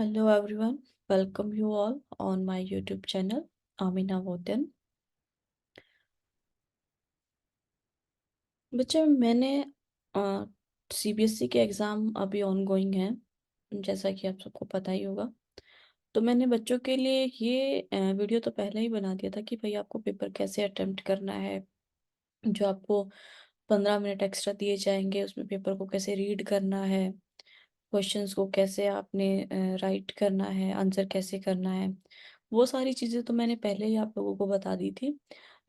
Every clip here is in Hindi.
Hello everyone, welcome you all on my YouTube channel, Amina Voten। बच्चे मैंने सीबीएसई के एग्ज़ाम अभी ऑनगोइंग हैं, जैसा कि आप सबको पता ही होगा। तो मैंने बच्चों के लिए ये वीडियो तो पहले ही बना दिया था कि भाई आपको पेपर कैसे अटेम्प्ट करना है। जो आपको 15 मिनट एक्स्ट्रा दिए जाएंगे उसमें पेपर को कैसे रीड करना है, क्वेश्चंस को कैसे आपने राइट करना है, आंसर कैसे करना है। वो सारी चीज़ें तो मैंने पहले ही आप लोगों को बता दी थी।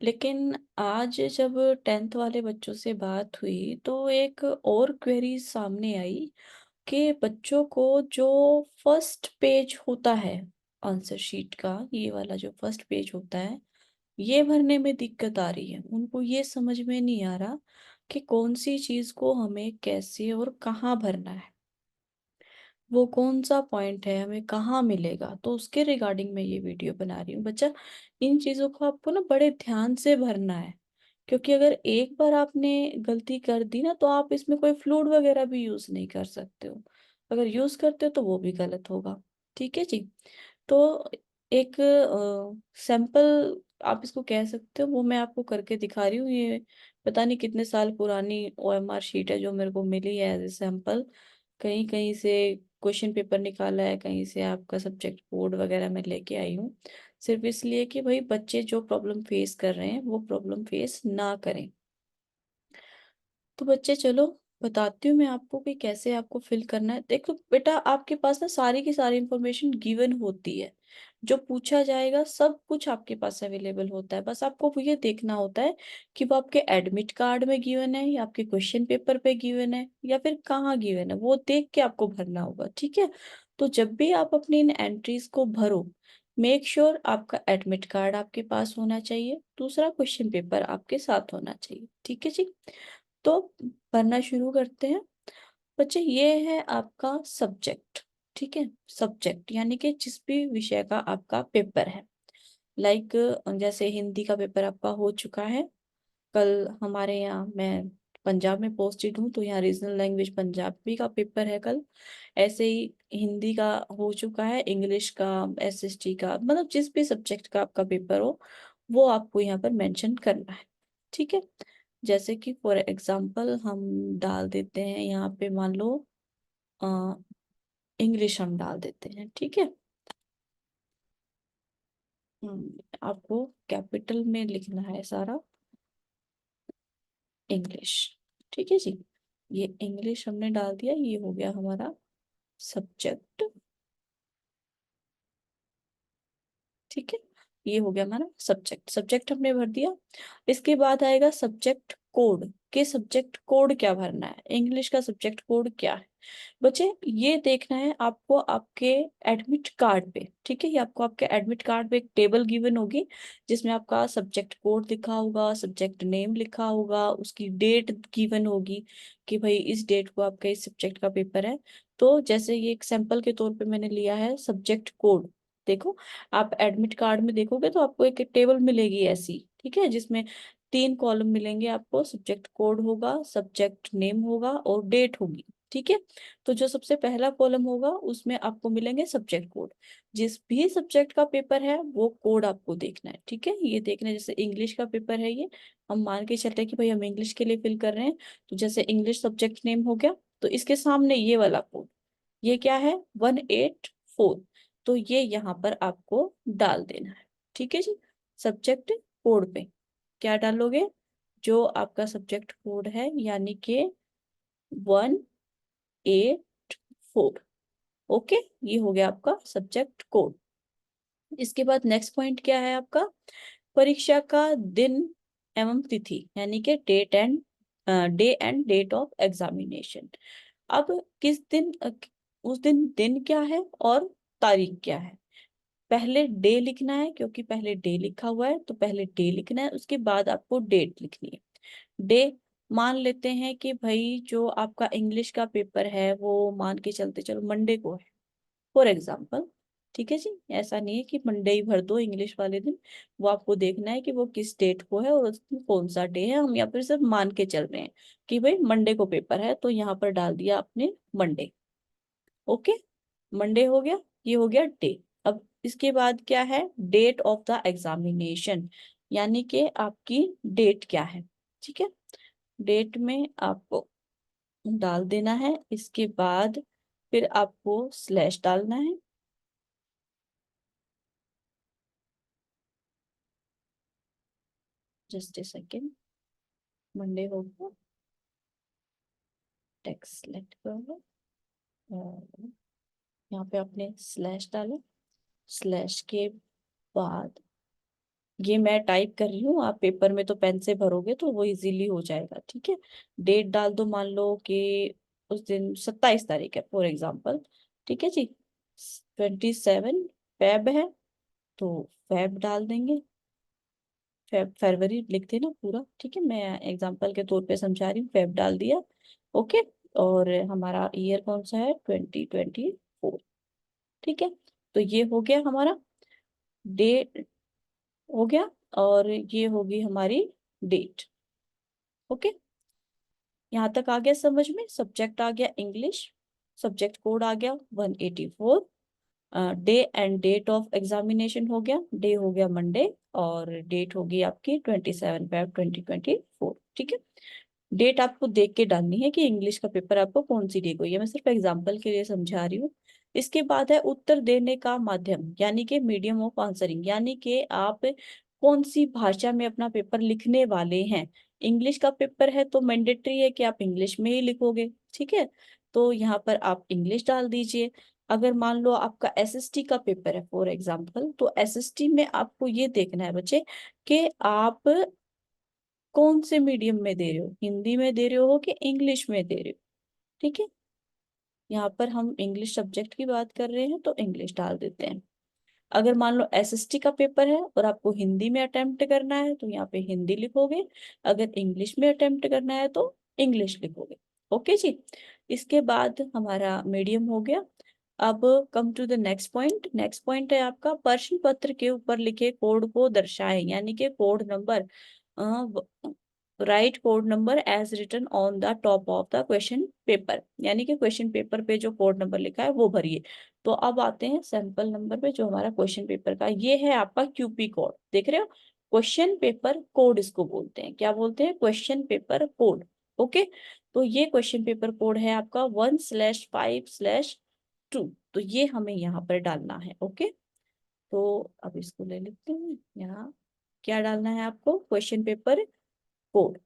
लेकिन आज जब 10th वाले बच्चों से बात हुई तो एक और क्वेरी सामने आई कि बच्चों को जो फर्स्ट पेज होता है आंसर शीट का, ये वाला जो फर्स्ट पेज होता है, ये भरने में दिक्कत आ रही है। उनको ये समझ में नहीं आ रहा कि कौन सी चीज़ को हमें कैसे और कहाँ भरना है, वो कौन सा पॉइंट है, हमें कहाँ मिलेगा। तो उसके रिगार्डिंग मैं ये वीडियो बना रही हूँ बच्चा। इन चीज़ों को आपको ना बड़े ध्यान से भरना है, क्योंकि अगर एक बार आपने गलती कर दी ना तो आप इसमें कोई फ्लूइड वगैरह भी यूज़ नहीं कर सकते हो। अगर यूज़ करते हो तो वो भी गलत होगा। ठीक है जी। तो एक सैंपल आप इसको कह सकते हो, वो मैं आपको करके दिखा रही हूँ। ये पता नहीं कितने साल पुरानी ओएमआर शीट है जो मेरे को मिली है एज ए सैंपल। कहीं कहीं से क्वेश्चन पेपर निकाला है, कहीं से आपका सब्जेक्ट कोड वगैरह मैं लेके आई हूँ, सिर्फ इसलिए कि भाई बच्चे जो प्रॉब्लम फेस कर रहे हैं वो प्रॉब्लम फेस ना करें। तो बच्चे चलो बताती हूँ मैं आपको कि कैसे आपको फिल करना है। देखो बेटा, आपके पास ना सारी की सारी इंफॉर्मेशन गिवन होती है, जो पूछा जाएगा सब कुछ आपके पास अवेलेबल होता है। बस आपको वो ये देखना होता है कि वो आपके एडमिट कार्ड में गिवन है या आपके क्वेश्चन पेपर पे गिवन है या फिर कहाँ गिवन है, वो देख के आपको भरना होगा। ठीक है। तो जब भी आप अपनी इन एंट्रीज को भरो, मेक श्योर आपका एडमिट कार्ड आपके पास होना चाहिए, दूसरा क्वेश्चन पेपर आपके साथ होना चाहिए। ठीक है जी। तो पढ़ना शुरू करते हैं बच्चे। ये है आपका सब्जेक्ट। ठीक है, सब्जेक्ट यानी कि जिस भी विषय का आपका पेपर है। लाइक जैसे हिंदी का पेपर आपका हो चुका है कल। हमारे यहाँ, मैं पंजाब में पोस्टेड हूँ तो यहाँ रीजनल लैंग्वेज पंजाबी का पेपर है कल। ऐसे ही हिंदी का हो चुका है, इंग्लिश का, एसएसटी का, मतलब जिस भी सब्जेक्ट का आपका पेपर हो वो आपको यहाँ पर मेंशन करना है। ठीक है। जैसे कि फॉर एग्जांपल हम डाल देते हैं यहाँ पे, मान लो इंग्लिश हम डाल देते हैं। ठीक है। आपको कैपिटल में लिखना है सारा इंग्लिश। ठीक है जी। ये इंग्लिश हमने डाल दिया, ये हो गया हमारा सब्जेक्ट। ठीक है, ये हो गया हमारा सब्जेक्ट। सब्जेक्ट हमने भर दिया। इसके बाद आएगा सब्जेक्ट कोड। के सब्जेक्ट कोड क्या भरना है, इंग्लिश का सब्जेक्ट कोड क्या है। बच्चे ये देखना है आपको आपके एडमिट कार्ड पे। ठीक है, ये आपको आपके एडमिट कार्ड पे एक टेबल गिवन होगी जिसमें आपका सब्जेक्ट कोड लिखा होगा, सब्जेक्ट नेम लिखा होगा, उसकी डेट गिवन होगी कि भाई इस डेट को आपका इस सब्जेक्ट का पेपर है। तो जैसे ये एक सैंपल के तौर पे मैंने लिया है सब्जेक्ट कोड। देखो, आप एडमिट कार्ड में देखोगे तो आपको एक टेबल मिलेगी ऐसी। ठीक है, जिसमें 3 कॉलम मिलेंगे आपको, सब्जेक्ट कोड होगा, सब्जेक्ट नेम होगा और डेट होगी। ठीक है। तो जो सबसे पहला कॉलम होगा उसमें आपको मिलेंगे सब्जेक्ट कोड। जिस भी सब्जेक्ट का पेपर है वो कोड आपको देखना है। ठीक है, ये देखना है। जैसे इंग्लिश का पेपर है ये, हम मान के चलते हैं कि भाई हम इंग्लिश के लिए फिल कर रहे हैं। तो जैसे इंग्लिश सब्जेक्ट नेम हो गया, तो इसके सामने ये वाला कोड, ये क्या है, 184। तो ये यहाँ पर आपको डाल देना है। ठीक है जी। सब्जेक्ट कोड पे क्या डालोगे, जो आपका सब्जेक्ट कोड है, यानी कि 184। ओके, ये हो गया आपका सब्जेक्ट कोड। इसके बाद नेक्स्ट पॉइंट क्या है आपका, परीक्षा का दिन एवं तिथि, यानी कि day and date of examination. अब किस दिन उस दिन दिन क्या है और तारीख क्या है। पहले डे लिखना है, क्योंकि पहले डे लिखा हुआ है तो पहले डे लिखना है, उसके बाद आपको डेट लिखनी है। डे मान लेते हैं कि भाई जो आपका इंग्लिश का पेपर है वो मान के चलते चलो मंडे को है, फॉर एग्जाम्पल। ठीक है जी। ऐसा नहीं है कि मंडे ही भर दो इंग्लिश वाले दिन, वो आपको देखना है कि वो किस डेट को है और उसमें कौन सा डे है। हम यहाँ पर सिर्फ मान के चल रहे हैं कि भाई मंडे को पेपर है, तो यहाँ पर डाल दिया आपने मंडे। ओके, मंडे हो गया। ये हो गया डे। अब इसके बाद क्या है, डेट ऑफ द एग्जामिनेशन, यानी कि आपकी डेट क्या है। ठीक है, डेट में आपको डाल देना है। इसके बाद फिर आपको स्लैश डालना है। जस्ट ए सेकेंड, मंडे हो गया, टेक्स्ट सेलेक्ट कर लो और यहाँ पे आपने स्लैश डाला। स्लैश के बाद ये मैं टाइप कर रही हूँ, आप पेपर में तो पेन से भरोगे तो वो इजीली हो जाएगा। ठीक है, डेट डाल दो, मान लो कि उस दिन 27 तारीख है फॉर एग्जाम्पल। ठीक है जी, 27 फेब है तो फेब डाल देंगे। फरवरी लिख देना पूरा। ठीक है, मैं एग्जाम्पल के तौर पे समझा रही हूँ, फेब डाल दिया। ओके, और हमारा ईयर कौन सा है, 2024। ठीक है, तो ये हो गया हमारा डे, हो गया, और ये होगी हमारी डेट। ओके, यहाँ तक आ गया समझ में। सब्जेक्ट आ गया इंग्लिश, सब्जेक्ट कोड आ गया 184, day and date of examination हो गया, डे हो गया मंडे, और डेट होगी आपकी 27 फेब 2024। ठीक है, डेट आपको देख के डालनी है कि इंग्लिश का पेपर आपको कौन सी डेट हुई है, मैं सिर्फ एग्जांपल के लिए समझा रही हूँ। इसके बाद है उत्तर देने का माध्यम, यानी कि मीडियम ऑफ आंसरिंग, यानी कि आप कौन सी भाषा में अपना पेपर लिखने वाले हैं। इंग्लिश का पेपर है तो मैंडेटरी है कि आप इंग्लिश में ही लिखोगे। ठीक है, तो यहाँ पर आप इंग्लिश डाल दीजिए। अगर मान लो आपका एसएसटी का पेपर है फॉर एग्जांपल, तो एसएसटी में आपको ये देखना है बच्चे कि आप कौन से मीडियम में दे रहे हो, हिंदी में दे रहे हो कि इंग्लिश में दे रहे हो। ठीक है, यहाँ पर हम इंग्लिश सब्जेक्ट की बात कर रहे हैं तो इंग्लिश डाल देते हैं। अगर मान लो एसएसटी का पेपर है और आपको हिंदी में अटेम्प्ट करना है तो यहाँ पे हिंदी लिखोगे, अगर इंग्लिश में अटेम्प्ट करना है तो इंग्लिश लिखोगे। ओके जी, इसके बाद हमारा मीडियम हो गया। अब come to the next point. Next point है आपका प्रश्न पत्र के ऊपर लिखे कोड को दर्शाएं, यानी कि code number, right code number as written on the top of the question paper, यानी कि क्वेश्चन पेपर पे जो कोड नंबर लिखा है वो भरिए। तो अब आते हैं सैंपल नंबर पे, जो हमारा क्वेश्चन पेपर का ये है आपका क्यूपी कोड, देख रहे हो, क्वेश्चन पेपर कोड इसको बोलते हैं। क्या बोलते हैं, क्वेश्चन पेपर कोड। ओके, तो ये क्वेश्चन पेपर कोड है आपका 1/5/2। तो ये हमें यहाँ पर डालना है। ओके, तो अब इसको ले लेते हैं यहाँ। क्या डालना है आपको, क्वेश्चन पेपर कोड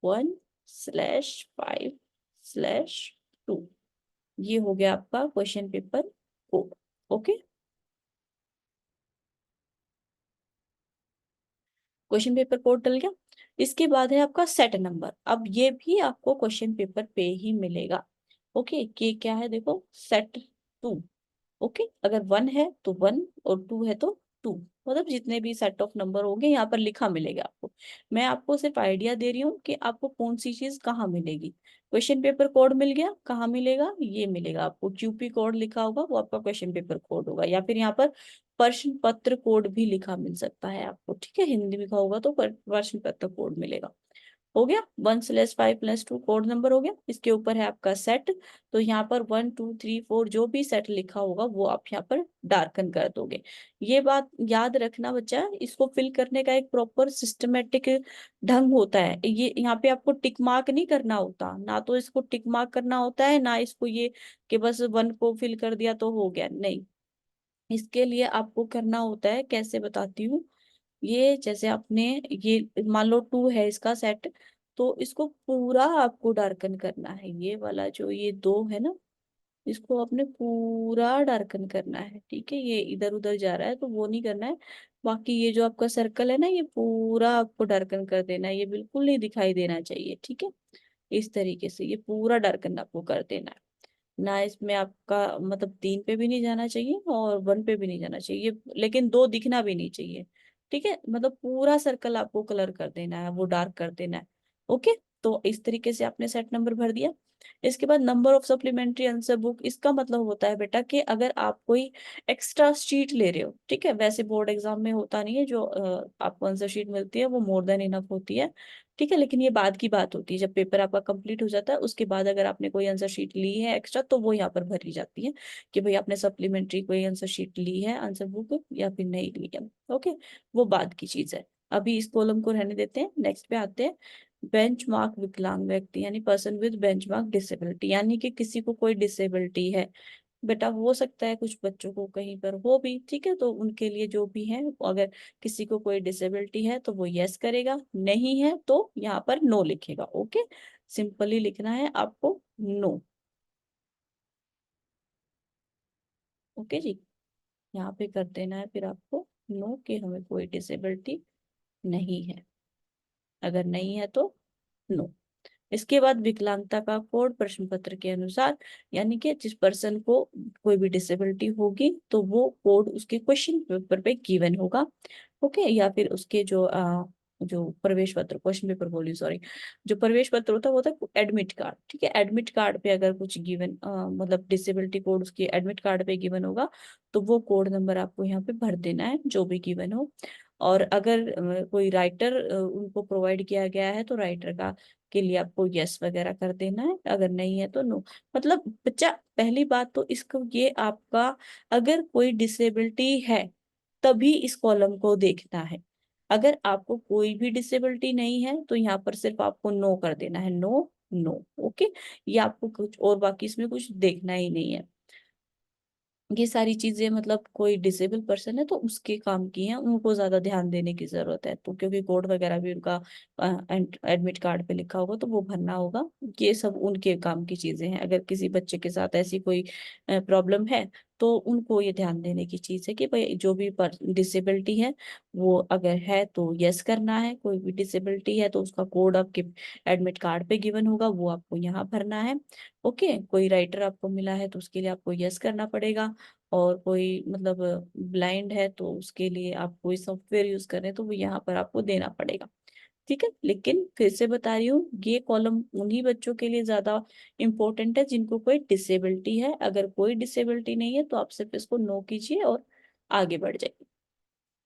1/5/2। ये हो गया आपका question paper code. Okay, question paper code डल गया। इसके बाद है आपका सेट नंबर। अब ये भी आपको क्वेश्चन पेपर पे ही मिलेगा। ओके, कि क्या है देखो, सेट 2। ओके, अगर 1 है तो 1 और 2 है तो 2, मतलब जितने भी सेट ऑफ नंबर होंगे यहाँ पर लिखा मिलेगा आपको। मैं आपको सिर्फ आइडिया दे रही हूँ कि आपको कौन सी चीज कहाँ मिलेगी। क्वेश्चन पेपर कोड मिल गया, कहाँ मिलेगा, ये मिलेगा आपको, क्यूपी कोड लिखा होगा वो आपका क्वेश्चन पेपर कोड होगा, या फिर यहाँ पर प्रश्न पत्र कोड भी लिखा मिल सकता है आपको। ठीक है, हिंदी में लिखा होगा तो प्रश्न पत्र कोड मिलेगा। हो गया, 1/5/2 कोड नंबर हो गया। इसके ऊपर है आपका सेट, तो यहाँ पर 1 2 3 4 जो भी सेट लिखा होगा वो आप यहाँ पर डार्कन कर दोगे। ये बात याद रखना बच्चा, इसको फिल करने का एक प्रॉपर सिस्टमेटिक ढंग होता है। ये यहाँ पे आपको टिक मार्क नहीं करना होता, ना तो इसको टिक मार्क करना होता है, ना इसको ये कि बस 1 को फिल कर दिया तो हो गया, नहीं। इसके लिए आपको करना होता है, कैसे बताती हूँ। ये जैसे आपने, ये मान लो 2 है इसका सेट, तो इसको पूरा आपको डार्कन करना है। ये वाला जो ये 2 है ना, इसको आपने पूरा डार्कन करना है। ठीक है, ये इधर उधर जा रहा है तो वो नहीं करना है। बाकी ये जो आपका सर्कल है ना, ये पूरा आपको डार्कन कर देना है, ये बिल्कुल नहीं दिखाई देना चाहिए। ठीक है, इस तरीके से ये पूरा डार्कन आपको कर देना है। ना इसमें आपका मतलब 3 पे भी नहीं जाना चाहिए और 1 पे भी नहीं जाना चाहिए, लेकिन 2 दिखना भी नहीं चाहिए। ठीक है, मतलब पूरा सर्कल आपको कलर कर देना है, वो डार्क कर देना है। ओके, तो इस तरीके से आपने सेट नंबर भर दिया। इसके बाद number of supplementary answer book, इसका मतलब होता है बेटा कि अगर आप कोई एक्स्ट्रा शीट ले रहे हो, ठीक है, वैसे बोर्ड एग्जाम में होता नहीं है, जो आपको आंसर शीट मिलती है वो मोर देन इनफ होती है, ठीक है, लेकिन ये बाद की बात होती है, जब पेपर आपका कंप्लीट हो जाता है उसके बाद अगर आपने कोई आंसर शीट ली है एक्स्ट्रा तो वो यहाँ पर भरी जाती है कि भाई आपने सप्लीमेंट्री कोई आंसर शीट ली है, आंसर बुक, या फिर नहीं ली है। ओके, वो बाद की चीज है, अभी इस कॉलम को रहने देते हैं, नेक्स्ट पे आते हैं। बेंचमार्क विकलांग व्यक्ति यानी पर्सन विद बेंचमार्क डिसेबिलिटी, यानी कि किसी को कोई डिसेबिलिटी है, बेटा हो सकता है कुछ बच्चों को कहीं पर हो भी, ठीक है, तो उनके लिए जो भी है, अगर किसी को कोई डिसेबिलिटी है तो वो यस करेगा, नहीं है तो यहाँ पर नो लिखेगा। ओके, सिंपली लिखना है आपको नो। ओके जी, यहाँ पे कर देना है फिर आपको नो, कि हमें कोई डिसेबिलिटी नहीं है, अगर नहीं है तो नो। इसके बाद विकलांगता का कोड प्रश्न पत्र के अनुसार, यानी कि जिस पर्सन को कोई भी डिसेबिलिटी होगी तो वो कोड उसके क्वेश्चन पेपर पे गिवन होगा। ओके, या फिर उसके जो प्रवेश पत्र, क्वेश्चन पेपर बोली सॉरी, जो प्रवेश पत्र होता है वो होता है एडमिट कार्ड, ठीक है, एडमिट कार्ड पे अगर कुछ गिवन मतलब डिसेबिलिटी कोड उसके एडमिट कार्ड पे गिवन होगा तो वो कोड नंबर आपको यहाँ पे भर देना है जो भी गिवन हो। और अगर कोई राइटर उनको प्रोवाइड किया गया है तो राइटर का के लिए आपको यस वगैरह कर देना है, अगर नहीं है तो नो। मतलब बच्चा, पहली बात तो इसको ये आपका, अगर कोई डिसेबिलिटी है तभी इस कॉलम को देखना है, अगर आपको कोई भी डिसेबिलिटी नहीं है तो यहाँ पर सिर्फ आपको नो कर देना है, नो नो। ओके, ये आपको कुछ और बाकी इसमें कुछ देखना ही नहीं है। ये सारी चीजें मतलब कोई डिसेबल पर्सन है तो उसके काम की हैं, उनको ज्यादा ध्यान देने की जरूरत है, तो क्योंकि कोड वगैरह भी उनका एडमिट कार्ड पे लिखा होगा तो वो भरना होगा, ये सब उनके काम की चीजें हैं। अगर किसी बच्चे के साथ ऐसी कोई प्रॉब्लम है तो उनको ये ध्यान देने की चीज है कि भाई जो भी डिसेबिलिटी है वो अगर है तो यस करना है, कोई भी डिसेबिलिटी है तो उसका कोड आपके एडमिट कार्ड पे गिवन होगा, वो आपको यहाँ भरना है। ओके, कोई राइटर आपको मिला है तो उसके लिए आपको यस करना पड़ेगा, और कोई मतलब ब्लाइंड है तो उसके लिए आप कोई सॉफ्टवेयर यूज कर रहे हैं तो वो यहाँ पर आपको देना पड़ेगा, ठीक है। लेकिन फिर से बता रही हूँ, ये कॉलम उन्हीं बच्चों के लिए ज्यादा इंपॉर्टेंट है जिनको कोई डिसेबिलिटी है, अगर कोई डिसेबिलिटी नहीं है तो आप सिर्फ इसको नो कीजिए और आगे बढ़ जाइए।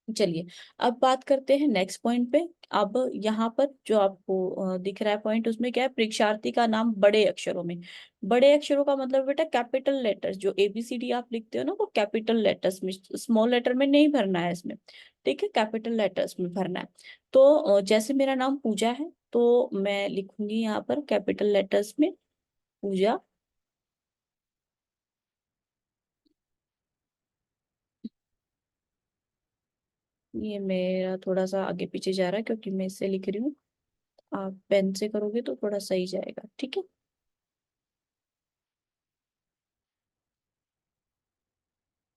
चलिए, अब बात करते हैं नेक्स्ट पॉइंट पे। अब यहाँ पर जो आपको दिख रहा है पॉइंट, उसमें क्या है, परीक्षार्थी का नाम बड़े अक्षरों में। बड़े अक्षरों का मतलब बेटा कैपिटल लेटर्स, जो ABCD आप लिखते हो ना वो कैपिटल लेटर्स में, स्मॉल लेटर में नहीं भरना है इसमें, ठीक है, कैपिटल लेटर्स में भरना है। तो जैसे मेरा नाम पूजा है तो मैं लिखूंगी यहाँ पर कैपिटल लेटर्स में पूजा। ये मेरा थोड़ा सा आगे पीछे जा रहा है क्योंकि मैं इससे लिख रही हूँ, आप पेन से करोगे तो थोड़ा सही जाएगा, ठीक है।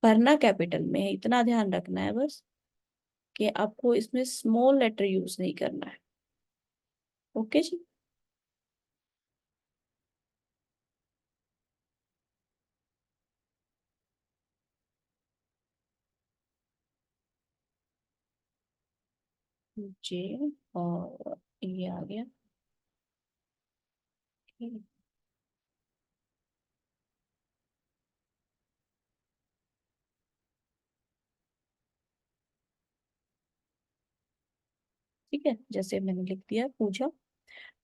भरना कैपिटल में है, इतना ध्यान रखना है बस कि आपको इसमें स्मॉल लेटर यूज नहीं करना है। ओके जी, जे, और ये आ गया, ठीक है, जैसे मैंने लिख दिया पूजा।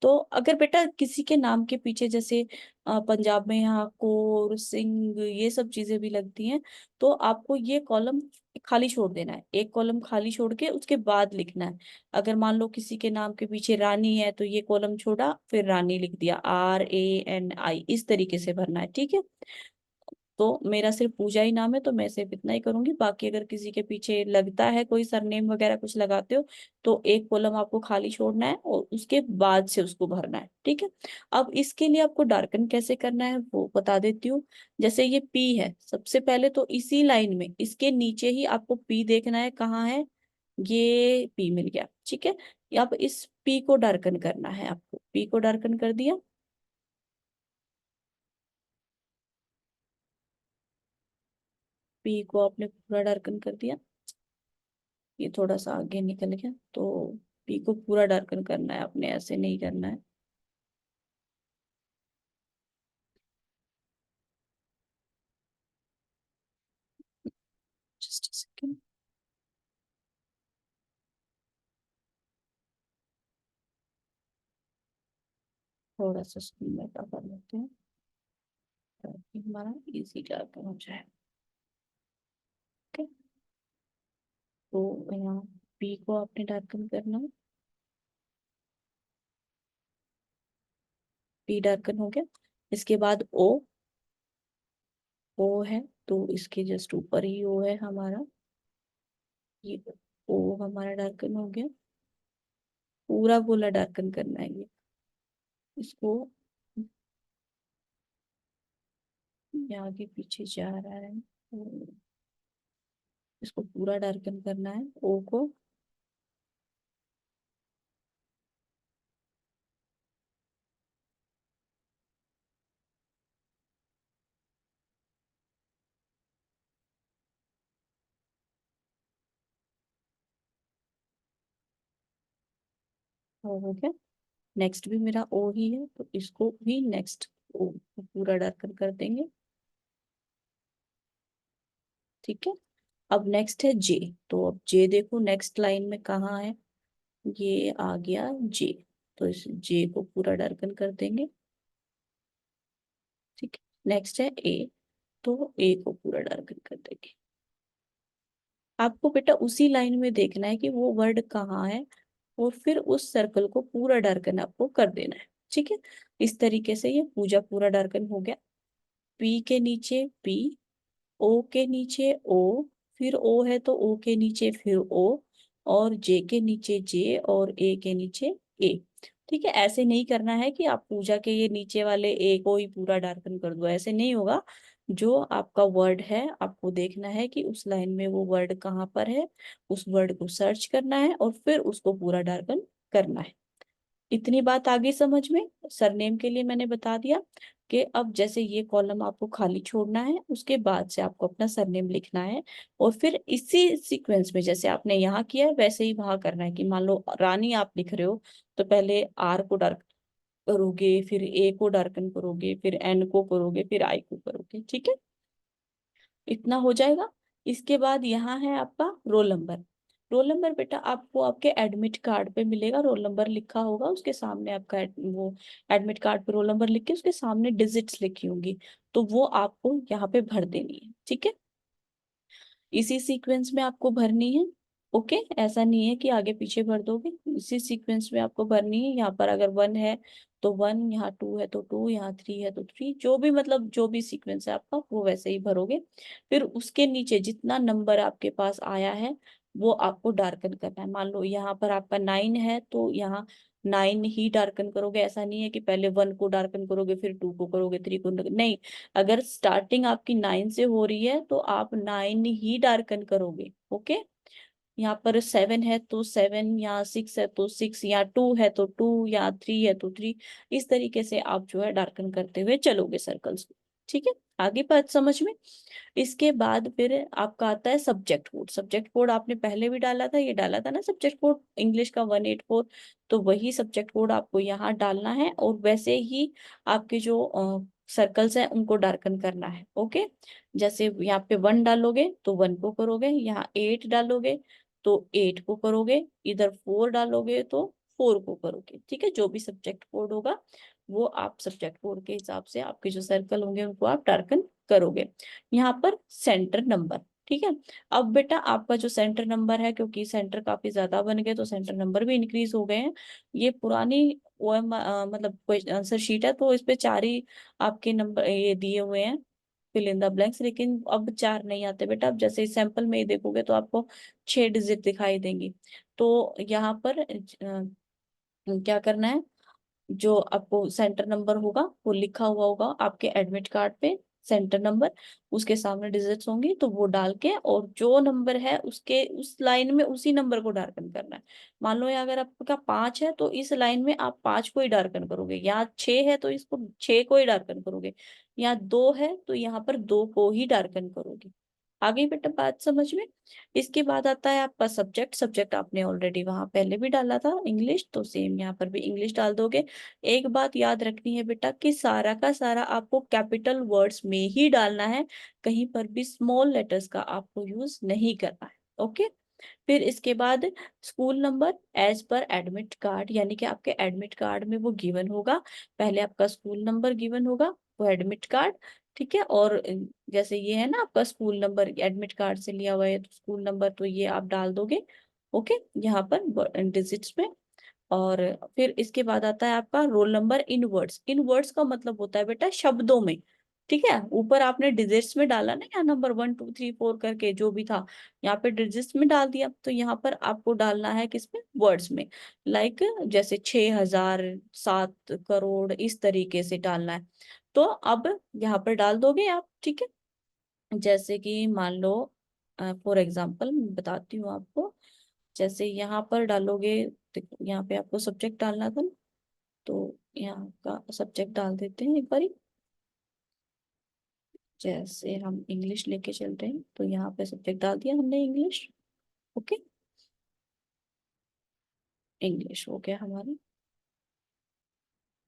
तो अगर बेटा किसी के नाम के पीछे जैसे पंजाब में यहाँ कौर सिंह ये सब चीजें भी लगती हैं, तो आपको ये कॉलम खाली छोड़ देना है, एक कॉलम खाली छोड़ के उसके बाद लिखना है। अगर मान लो किसी के नाम के पीछे रानी है तो ये कॉलम छोड़ा फिर रानी लिख दिया, RANI, इस तरीके से भरना है, ठीक है। तो मेरा सिर्फ पूजा ही नाम है तो मैं सिर्फ इतना ही करूंगी, बाकी अगर किसी के पीछे लगता है कोई सरनेम वगैरह कुछ लगाते हो तो एक कॉलम आपको खाली छोड़ना है और उसके बाद से उसको भरना है, ठीक है। अब इसके लिए आपको डार्कन कैसे करना है वो बता देती हूँ। जैसे ये पी है, सबसे पहले तो इसी लाइन में इसके नीचे ही आपको पी देखना है, कहाँ है, ये पी मिल गया, ठीक है। अब इस पी को डार्कन करना है आपको, पी को डार्कन कर दिया, पी को आपने पूरा डार्कन कर दिया, ये थोड़ा सा आगे निकल गया, तो पी को पूरा डार्कन करना है आपने, ऐसे नहीं करना है, थोड़ा सा स्क्रीन में कर लेते हैं ताकि हमारा इजी डार्कन हो जाए। ओके, तो यहाँ पी को आपने डार्कन करना है। पी डार्कन हो गया। इसके बाद ओ है, तो इसके जस्ट ऊपर ही ओ है हमारा। ये ओ हमारा डार्कन हो गया। पूरा गोला डार्कन करना है ये। इसको ये आगे पीछे जा रहा है, तो इसको पूरा डार्कन करना है ओ को। हो गया। नेक्स्ट भी मेरा ओ ही है, तो इसको भी नेक्स्ट ओ पूरा डार्कन कर देंगे। ठीक है। अब नेक्स्ट है जे। तो अब जे देखो नेक्स्ट लाइन में कहाँ है, ये आ गया जे। तो इस जे को पूरा डार्कन कर देंगे। ठीक है। नेक्स्ट है ए। तो ए को पूरा डार्कन कर देंगे। आपको बेटा उसी लाइन में देखना है कि वो वर्ड कहाँ है, और फिर उस सर्कल को पूरा डार्कन आपको कर देना है। ठीक है। इस तरीके से ये पूजा पूरा डार्कन हो गया। पी के नीचे पी, ओ के नीचे ओ, फिर ओ है तो ओ के नीचे फिर ओ, और जे के नीचे जे, और ए के नीचे ए। ठीक है। ऐसे नहीं करना है कि आप पूजा के ये नीचे वाले ए को ही पूरा डार्कन कर दो, ऐसे नहीं होगा। जो आपका वर्ड है आपको देखना है कि उस लाइन में वो वर्ड कहाँ पर है, उस वर्ड को सर्च करना है और फिर उसको पूरा डार्कन करना है। इतनी बात आ गई समझ में। सरनेम के लिए मैंने बता दिया कि अब जैसे ये कॉलम आपको खाली छोड़ना है, उसके बाद से आपको अपना सरनेम लिखना है, और फिर इसी सीक्वेंस में जैसे आपने यहाँ किया है वैसे ही वहां करना है। कि मान लो रानी आप लिख रहे हो, तो पहले आर को डार्क करोगे, फिर ए को डार्कन करोगे, फिर एन को करोगे, फिर आई को करोगे। ठीक है। इतना हो जाएगा। इसके बाद यहाँ है आपका रोल नंबर। रोल नंबर बेटा आपको आपके एडमिट कार्ड पे मिलेगा, रोल नंबर लिखा होगा उसके सामने आपका वो एडमिट कार्ड पे रोल नंबर लिख के उसके सामने डिजिट्स लिखी होंगी, तो वो आपको यहाँ पे भर देनी है। ठीक है। इसी सीक्वेंस में आपको भरनी है। ओके, ऐसा नहीं है कि आगे पीछे भर दोगे, इसी सीक्वेंस में आपको भरनी है। यहाँ पर अगर वन है तो वन, यहाँ टू है तो टू, यहाँ थ्री है तो थ्री, जो भी मतलब जो भी सीक्वेंस है आपका वो वैसे ही भरोगे। फिर उसके नीचे जितना नंबर आपके पास आया है वो आपको डार्कन करना है। मान लो यहाँ पर आपका नाइन है तो यहाँ नाइन ही डार्कन करोगे। ऐसा नहीं है कि पहले वन को डार्कन करोगे फिर टू को करोगे थ्री को नहीं। अगर स्टार्टिंग आपकी नाइन से हो रही है तो आप नाइन ही डार्कन करोगे। ओके। यहाँ पर सेवन है तो सेवन, यहाँ सिक्स है तो सिक्स, यहाँ टू है तो टू, यहाँ थ्री है तो थ्री। इस तरीके से आप जो है डार्कन करते हुए चलोगे सर्कल्स को। ठीक है। आगे बात समझ में। इसके बाद फिर आपका आता है सब्जेक्ट कोड। सब्जेक्ट कोड आपने पहले भी डाला था, ये डाला था ना सब्जेक्ट कोड इंग्लिश का 184। तो वही सब्जेक्ट कोड आपको यहाँ डालना है, और वैसे ही आपके जो सर्कल्स हैं उनको डार्कन करना है। ओके। जैसे यहाँ पे वन डालोगे तो वन को करोगे, यहाँ एट डालोगे तो एट को करोगे, इधर फोर डालोगे तो फोर को करोगे। ठीक है। जो भी सब्जेक्ट कोड होगा वो आप सब्जेक्ट कोड के हिसाब से आपके जो सर्कल होंगे उनको आप डार्कन करोगे। यहाँ पर सेंटर नंबर। ठीक है। अब बेटा आपका जो सेंटर नंबर है, क्योंकि सेंटर काफी ज्यादा बन गए तो सेंटर नंबर भी इंक्रीज हो गए हैं। ये पुरानी ओएम मतलब आंसर शीट है, तो इस पे चार ही आपके नंबर ये दिए हुए हैं, फिल इन द ब्लैंक्स। लेकिन अब चार नहीं आते बेटा। अब जैसे सैंपल में ही देखोगे तो आपको छह डिजिट दिखाई देंगी। तो यहाँ पर क्या करना है, जो आपको सेंटर नंबर होगा वो लिखा हुआ होगा आपके एडमिट कार्ड पे, सेंटर नंबर, उसके सामने डिजिट्स होंगी, तो वो डाल के और जो नंबर है उसके उस लाइन में उसी नंबर को डार्कन करना है। मान लो ये अगर आपका पांच है तो इस लाइन में आप पांच को ही डार्कन करोगे, यहाँ छह है तो इसको छह को ही डार्कन करोगे, यहाँ दो है तो यहाँ पर दो को ही डार्कन करोगे। आगे बेटा बात समझ में। इसके बाद आता है आपका सब्जेक्ट। सब्जेक्ट आपने ऑलरेडी वहां पहले भी डाला था इंग्लिश, तो सेम यहाँ पर भी इंग्लिश डाल दोगे। एक बात याद रखनी है बेटा कि सारा का सारा आपको कैपिटल वर्ड्स में ही डालना है, कहीं पर भी स्मॉल लेटर्स का आपको यूज नहीं करना है। ओके। फिर इसके बाद स्कूल नंबर एज पर एडमिट कार्ड, यानी कि आपके एडमिट कार्ड में वो गिवन होगा। पहले आपका स्कूल नंबर गिवन होगा, वो एडमिट कार्ड, ठीक है। और जैसे ये है ना आपका स्कूल नंबर एडमिट कार्ड से लिया हुआ है, तो स्कूल नंबर तो ये आप डाल दोगे, ओके, यहाँ पर डिजिट्स में। और फिर इसके बाद आता है आपका roll number in words. In words का मतलब होता है बेटा शब्दों में, ठीक है। ऊपर आपने डिजिट्स में डाला ना, यहाँ नंबर 1 2 3 4 करके जो भी था, यहाँ पे डिजिट्स में डाल दिया, तो यहाँ पर आपको डालना है किसमें, वर्ड्स में। लाइक जैसे 6,000, 7 करोड़, इस तरीके से डालना है। तो अब यहाँ पर डाल दोगे आप, ठीक है। जैसे कि मान लो, फॉर एग्जाम्पल बताती हूँ आपको, जैसे यहाँ पर डालोगे, देखो यहाँ पे आपको सब्जेक्ट डालना था ना, तो यहाँ का सब्जेक्ट डाल देते हैं एक बारी। जैसे हम इंग्लिश लेके चलते हैं, तो यहाँ पे सब्जेक्ट डाल दिया हमने इंग्लिश, ओके, इंग्लिश हो गया हमारा।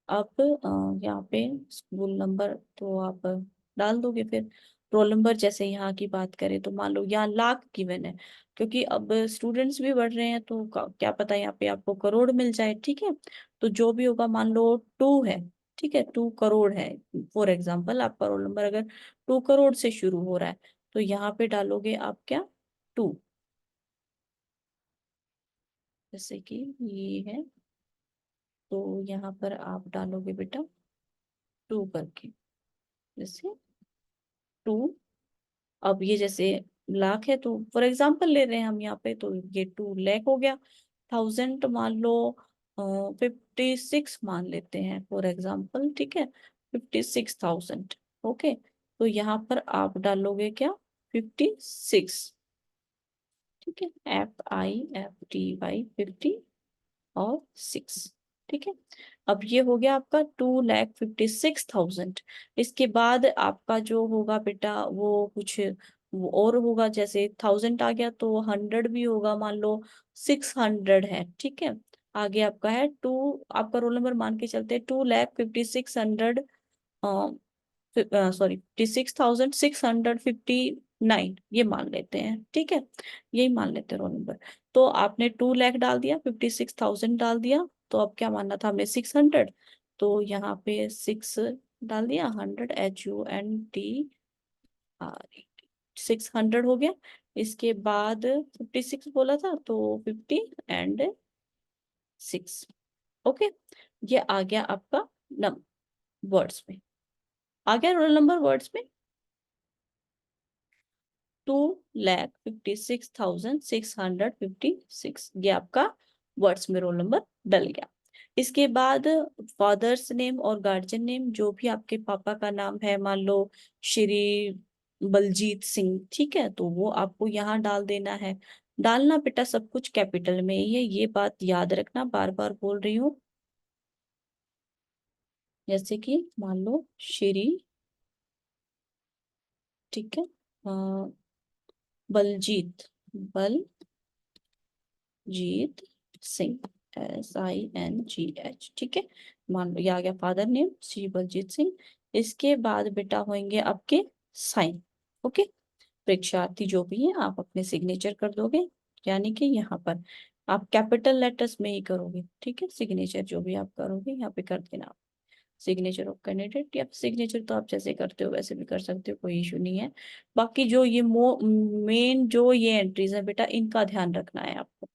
अब यहाँ पे स्कूल नंबर तो आप डाल दोगे। फिर रोल नंबर, जैसे यहाँ की बात करें तो मान लो यहाँ लाख गिवन है, क्योंकि अब स्टूडेंट्स भी बढ़ रहे हैं, तो क्या पता यहाँ पे आपको करोड़ मिल जाए, ठीक है। तो जो भी होगा, मान लो 2 है, ठीक है, 2 करोड़ है, फॉर एग्जाम्पल आपका रोल नंबर अगर 2 करोड़ से शुरू हो रहा है, तो यहाँ पे डालोगे आप क्या, 2। जैसे कि ये है, तो यहाँ पर आप डालोगे बेटा 2 करके, जैसे 2। अब ये जैसे लाख है, तो फॉर एग्जाम्पल ले रहे हैं हम यहाँ पे, तो ये 2 लाख हो गया। थाउजेंड मान लो 56 मान लेते हैं फॉर एग्जाम्पल, ठीक है, 56,000, ओके। तो यहाँ पर आप डालोगे क्या, 56, ठीक है, FIFTY 50 और 6, ठीक है। अब ये हो गया आपका 2,56,000। इसके बाद आपका जो होगा बेटा, वो कुछ वो और होगा, जैसे 1000 आ गया, तो 100 भी होगा, मान लो 600 है, ठीक है। आगे आपका है आपका रोल नंबर मान के चलते 2,56,100, सॉरी 56,659, ये मान लेते हैं, ठीक है, यही मान लेते हैं रोल नंबर। तो आपने 2 लाख डाल दिया, 56,000 डाल दिया, तो अब क्या मानना था हमने, 600, तो यहाँ पे 6 डाल दिया, 100, HUNT, 600 हो गया। इसके बाद 56 बोला था, तो 50 और 6, ओके। ये आ गया आपका नंबर वर्ड्स में, आ गया रोल नंबर वर्ड्स में, 2,56,656, ये आपका वर्ड्स में रोल नंबर डल गया। इसके बाद फादर्स नेम और गार्जियन नेम, जो भी आपके पापा का नाम है, मान लो श्री बलजीत सिंह, ठीक है, तो वो आपको यहाँ डाल देना है। डालना बेटा सब कुछ कैपिटल में ही है, ये बात याद रखना, बार बार बोल रही हूँ। जैसे कि मान लो श्री, ठीक है, बलजीत, जीत सिंह, SINGH, ठीक है। मान लो ये आ गया फादर नेम श्री बलजीत सिंह। इसके बाद बेटा होंगे आपके साइन, ओके। परीक्षार्थी जो भी है, आप अपने सिग्नेचर कर दोगे, यानी कि यहाँ पर आप कैपिटल लेटर्स में ही करोगे, ठीक है। सिग्नेचर जो भी आप करोगे यहाँ पे कर देना, सिग्नेचर ऑफ कैंडिडेट, या सिग्नेचर तो आप जैसे करते हो वैसे भी कर सकते हो, कोई इशू नहीं है। बाकी जो ये मेन जो ये एंट्रीज है बेटा, इनका ध्यान रखना है आपको,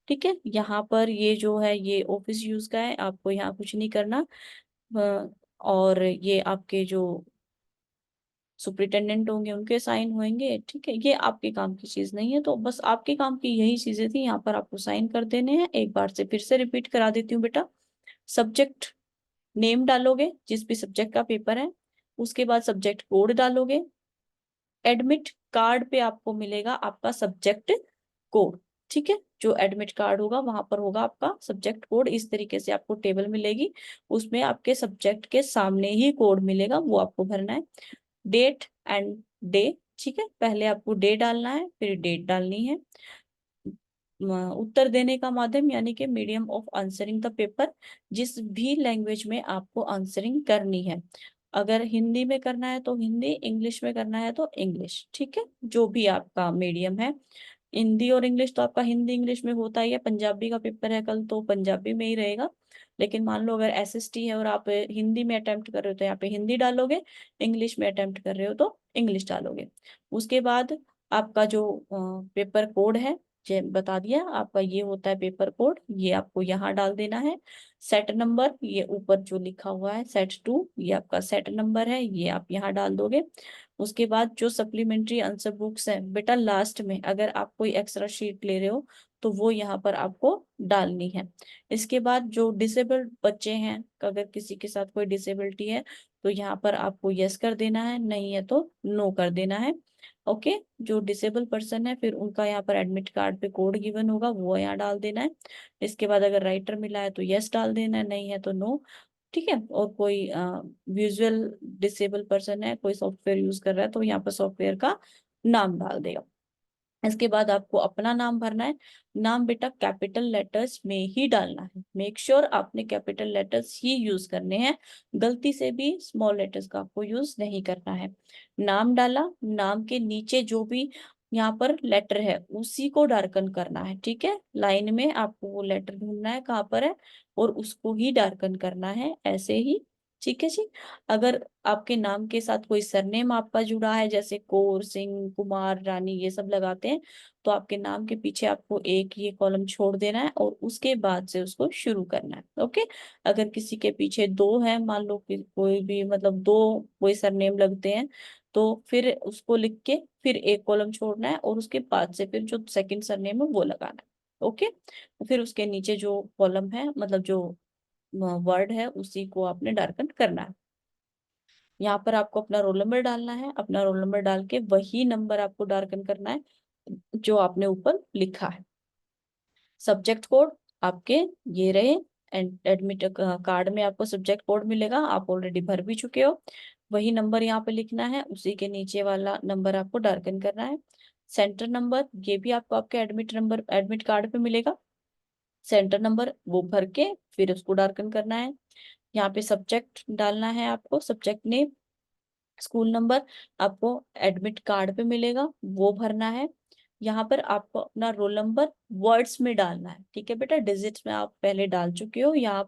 ठीक है। यहाँ पर ये जो है ये ऑफिस यूज का है, आपको यहाँ कुछ नहीं करना। और ये आपके जो सुप्रिटेंडेंट होंगे उनके साइन होंगे, ठीक है, ये आपके काम की चीज नहीं है, तो बस आपके काम की यही चीजें थी, यहाँ पर आपको साइन कर देने हैं। एक बार से फिर से रिपीट करा देती हूँ बेटा, सब्जेक्ट नेम डालोगे जिस भी सब्जेक्ट का पेपर है, उसके बाद सब्जेक्ट कोड डालोगे, एडमिट कार्ड पे आपको मिलेगा आपका सब्जेक्ट कोड, ठीक है। जो एडमिट कार्ड होगा वहां पर होगा आपका सब्जेक्ट कोड, इस तरीके से आपको टेबल मिलेगी, उसमें आपके सब्जेक्ट के सामने ही कोड मिलेगा, वो आपको भरना है। डेट एंड डे, ठीक है, पहले आपको डे डालना है, फिर डेट डालनी है। उत्तर देने का माध्यम, यानी कि medium of answering the paper, जिस भी लैंग्वेज में आपको आंसरिंग करनी है, अगर हिंदी में करना है तो हिंदी, इंग्लिश में करना है तो इंग्लिश, ठीक है, जो भी आपका मीडियम है। हिंदी और इंग्लिश तो आपका हिंदी इंग्लिश में होता ही है, पंजाबी का पेपर है कल तो पंजाबी में ही रहेगा। लेकिन मान लो अगर एसएसटी है और आप हिंदी में अटेम्प्ट कर रहे हो तो यहाँ पे हिंदी डालोगे, इंग्लिश में अटेम्प्ट कर रहे हो तो इंग्लिश डालोगे। उसके बाद आपका जो पेपर कोड है, जे बता दिया आपका, ये होता है पेपर कोड, ये आपको यहाँ डाल देना है। सेट नंबर, ये ऊपर जो लिखा हुआ है सेट 2, ये आपका सेट नंबर है, ये आप यहाँ डाल दोगे। उसके बाद जो सप्लीमेंट्री आंसर बुक्स है बेटा, लास्ट में अगर आप कोई एक्स्ट्रा शीट ले रहे हो तो वो यहाँ पर आपको डालनी है। इसके बाद जो डिसेबल्ड बच्चे हैं, अगर किसी के साथ कोई डिसेबिलिटी है तो यहाँ पर आपको यस कर देना है, नहीं है तो नो कर देना है। ओके, जो डिसेबल पर्सन है फिर उनका यहाँ पर एडमिट कार्ड पे कोड गिवन होगा, वो यहाँ डाल देना है। इसके बाद अगर राइटर मिला है तो यस डाल देना है, नहीं है तो नो। ठीक है, और कोई विजुअल डिसेबल पर्सन है, कोई सॉफ्टवेयर यूज कर रहा है तो यहाँ पर सॉफ्टवेयर का नाम डाल देगा। इसके बाद आपको अपना नाम भरना है। नाम बेटा कैपिटल लेटर्स में ही डालना है, मेक श्योर आपने कैपिटल लेटर्स ही यूज करने हैं, गलती से भी स्मॉल लेटर्स का आपको यूज नहीं करना है। नाम डाला, नाम के नीचे जो भी यहाँ पर लेटर है उसी को डार्कन करना है। ठीक है, लाइन में आपको वो लेटर ढूंढना है कहाँ पर है और उसको ही डार्कन करना है, ऐसे ही। ठीक है जी। अगर आपके नाम के साथ कोई सरनेम आपका जुड़ा है, जैसे कौर, सिंह, कुमार, रानी, ये सब लगाते हैं, तो आपके नाम के पीछे आपको एक ये कॉलम छोड़ देना है और उसके बाद से उसको शुरू करना है। ओके, अगर किसी के पीछे दो है, मान लो कि कोई भी मतलब दो कोई सरनेम लगते हैं, तो फिर उसको लिख के फिर एक कॉलम छोड़ना है और उसके बाद से फिर जो सेकंड सरनेम है वो लगाना है। ओके, फिर उसके नीचे जो कॉलम है मतलब जो वर्ड है उसी को आपने डार्कन करना है। यहाँ पर आपको अपना रोल नंबर डालना है, अपना रोल नंबर डाल के वही नंबर आपको डार्कन करना है जो आपने ऊपर लिखा है। सब्जेक्ट कोड आपके ये रहे, एडमिट कार्ड में आपको सब्जेक्ट कोड मिलेगा, आप ऑलरेडी भर भी चुके हो। वही नंबर यहाँ पे लिखना है, उसी के नीचे वाला नंबर आपको डार्कन करना है। सेंटर नंबर, ये भी आपको आपके एडमिट कार्ड पे मिलेगा। सेंटर नंबर वो भर के फिर उसको डार्कन करना है। यहाँ पे सब्जेक्ट डालना है आपको, सब्जेक्ट नेम, स्कूल नंबर आपको एडमिट कार्ड पे मिलेगा, वो भरना है। यहाँ पर आपको अपना रोल नंबर वर्ड्स में डालना है। ठीक है बेटा, डिजिट्स में आप पहले डाल चुके हो, यहाँ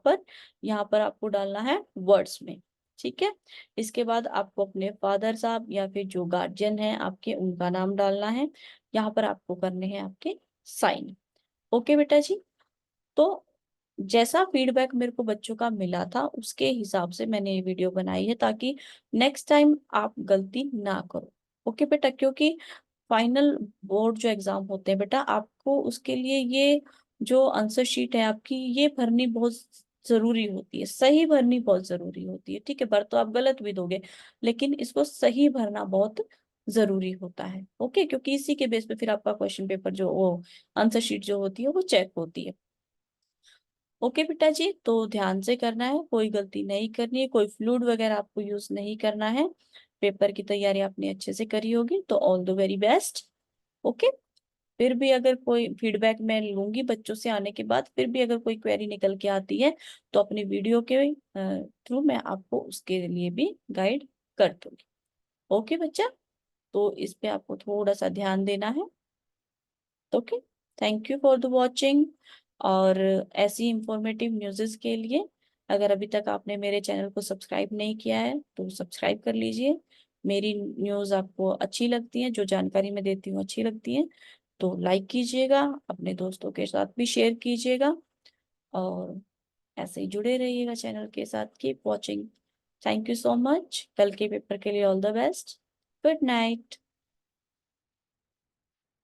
पर आपको डालना है वर्ड्स में। ठीक है, इसके बाद आपको अपने फादर साहब या फिर जो गार्जियन है आपके, उनका नाम डालना है। यहाँ पर आपको करने हैं आपके साइन। ओके बेटा जी। तो जैसा फीडबैक मेरे को बच्चों का मिला था उसके हिसाब से मैंने ये वीडियो बनाई है, ताकि नेक्स्ट टाइम आप गलती ना करो। ओके बेटा, क्योंकि फाइनल बोर्ड जो एग्जाम होते हैं बेटा, आपको उसके लिए ये जो आंसर शीट है आपकी, ये भरनी बहुत जरूरी होती है, सही भरनी बहुत जरूरी होती है। ठीक है, भर तो आप गलत भी दोगे, लेकिन इसको सही भरना बहुत जरूरी होता है। ओके, क्योंकि इसी के बेस पे फिर आपका क्वेश्चन पेपर जो वो आंसर शीट जो होती है वो चेक होती है। ओके बेटा जी, तो ध्यान से करना है, कोई गलती नहीं करनी है, कोई फ्लूइड वगैरह आपको यूज नहीं करना है। पेपर की तैयारी आपने अच्छे से करी होगी, तो all the very best. Okay, फिर भी अगर कोई फीडबैक मैं लूंगी बच्चों से आने के बाद, फिर भी अगर कोई क्वेरी निकल के आती है तो अपनी वीडियो के थ्रू मैं आपको उसके लिए भी गाइड कर दूंगी। ओके बच्चा, तो इस पे आपको थोड़ा सा ध्यान देना है। Okay, thank you for the watching. और ऐसी इंफॉर्मेटिव न्यूज़ेस के लिए अगर अभी तक आपने मेरे चैनल को सब्सक्राइब नहीं किया है तो सब्सक्राइब कर लीजिए। मेरी न्यूज़ आपको अच्छी लगती है, जो जानकारी मैं देती हूँ अच्छी लगती है, तो लाइक कीजिएगा, अपने दोस्तों के साथ भी शेयर कीजिएगा, और ऐसे ही जुड़े रहिएगा चैनल के साथ। Keep watching. Thank you so much. कल के पेपर के लिए all the best. Good night.